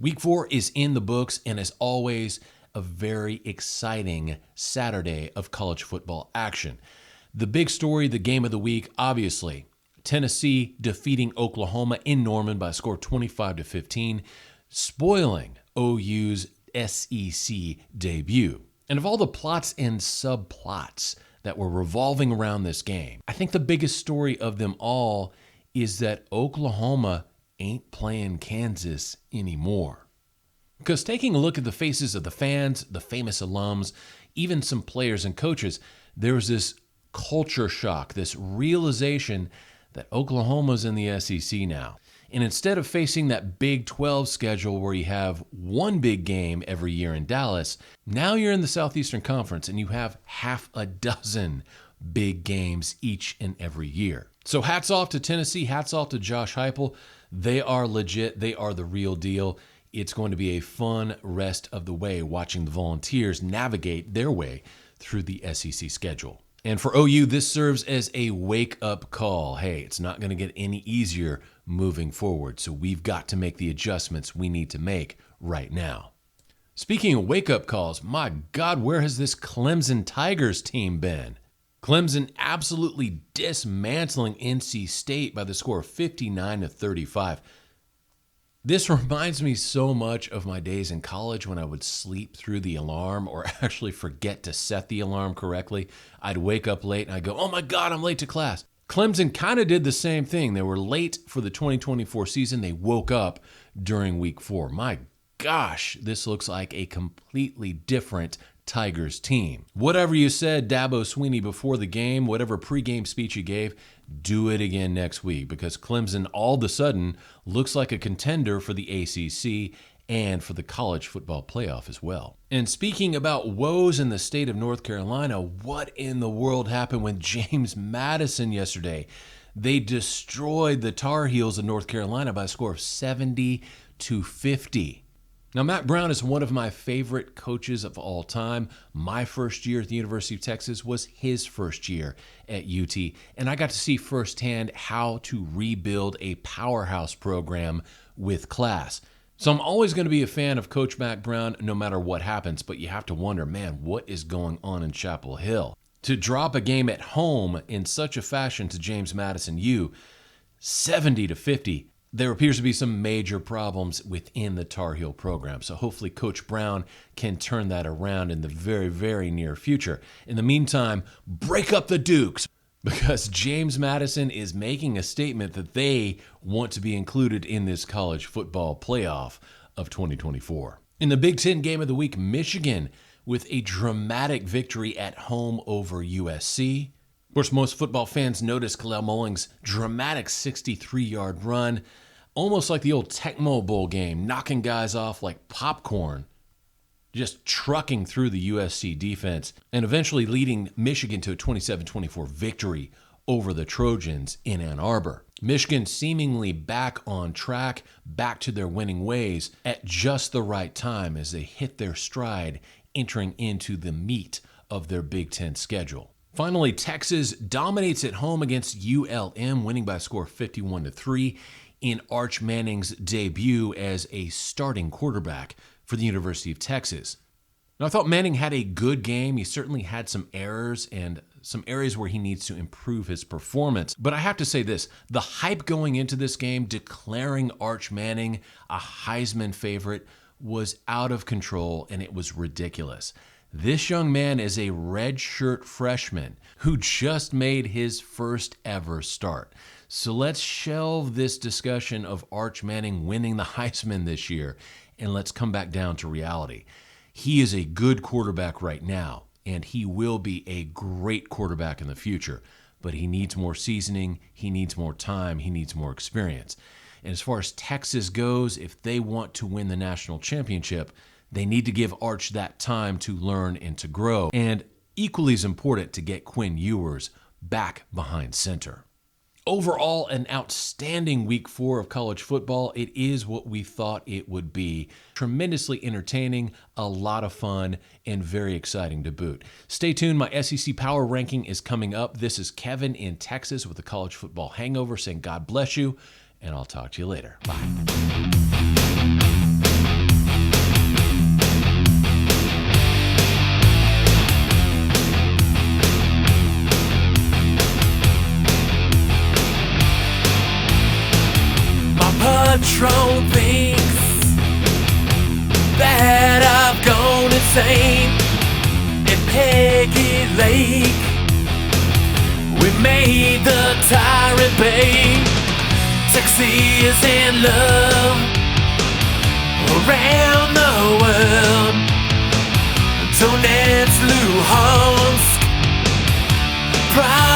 Week 4 is in the books, and as always, a very exciting Saturday of college football action. The big story, the game of the week, obviously, Tennessee defeating Oklahoma in Norman by a score of 25-15, spoiling OU's SEC debut. And of all the plots and subplots that were revolving around this game, I think the biggest story of them all is that Oklahoma ain't playing Kansas anymore. Because taking a look at the faces of the fans, the famous alums, even some players and coaches, there's this culture shock, this realization that Oklahoma's in the SEC now. And instead of facing that Big 12 schedule where you have one big game every year in Dallas, now you're in the Southeastern Conference and you have half a dozen big games each and every year. So hats off to Tennessee, hats off to Josh Heupel. They are legit. They are the real deal. It's going to be a fun rest of the way watching the Volunteers navigate their way through the SEC schedule. And for OU, this serves as a wake-up call. Hey, it's not going to get any easier moving forward, so we've got to make the adjustments we need to make right now. Speaking of wake-up calls, my God, where has this Clemson Tigers team been? Clemson absolutely dismantling NC State by the score of 59-35. This reminds me so much of my days in college when I would sleep through the alarm or actually forget to set the alarm correctly. I'd wake up late and I'd go, oh my God, I'm late to class. Clemson kind of did the same thing. They were late for the 2024 season. They woke up during week 4. My gosh, this looks like a completely different Tigers team. Whatever you said, Dabo Swinney, before the game, whatever pregame speech you gave, do it again next week because Clemson all of a sudden looks like a contender for the ACC and for the college football playoff as well. And speaking about woes in the state of North Carolina, what in the world happened with James Madison yesterday? They destroyed the Tar Heels of North Carolina by a score of 70-50. Now, Matt Brown is one of my favorite coaches of all time. My first year at the University of Texas was his first year at UT, and I got to see firsthand how to rebuild a powerhouse program with class. So I'm always going to be a fan of Coach Matt Brown no matter what happens, but you have to wonder, man, what is going on in Chapel Hill? To drop a game at home in such a fashion to James Madison U, 70-50, there appears to be some major problems within the Tar Heel program. So hopefully Coach Brown can turn that around in the very, very near future. In the meantime, break up the Dukes because James Madison is making a statement that they want to be included in this college football playoff of 2024. In the Big Ten game of the week, Michigan with a dramatic victory at home over USC. Of course, most football fans noticed Kalel Mulling's dramatic 63-yard run, almost like the old Tecmo Bowl game, knocking guys off like popcorn, just trucking through the USC defense, and eventually leading Michigan to a 27-24 victory over the Trojans in Ann Arbor. Michigan seemingly back on track, back to their winning ways at just the right time as they hit their stride entering into the meat of their Big Ten schedule. Finally, Texas dominates at home against ULM, winning by a score of 51-3 in Arch Manning's debut as a starting quarterback for the University of Texas. Now, I thought Manning had a good game. He certainly had some errors and some areas where he needs to improve his performance. But I have to say this, the hype going into this game, declaring Arch Manning a Heisman favorite, was out of control and it was ridiculous. This young man is a redshirt freshman who just made his first ever start. So let's shelve this discussion of Arch Manning winning the Heisman this year, and let's come back down to reality. He is a good quarterback right now, and he will be a great quarterback in the future, but he needs more seasoning, he needs more time, he needs more experience. And as far as Texas goes, if they want to win the national championship, they need to give Arch that time to learn and to grow. And equally as important, to get Quinn Ewers back behind center. Overall, an outstanding week 4 of college football. It is what we thought it would be. Tremendously entertaining, a lot of fun, and very exciting to boot. Stay tuned. My SEC Power Ranking is coming up. This is Kevin in Texas with the College Football Hangover saying God bless you, and I'll talk to you later. Bye. Patron thinks that I've gone insane. At Peggy Lake, we made the Tyrant Bay. Texas in love around the world. Donetsk, Luhansk, Prague.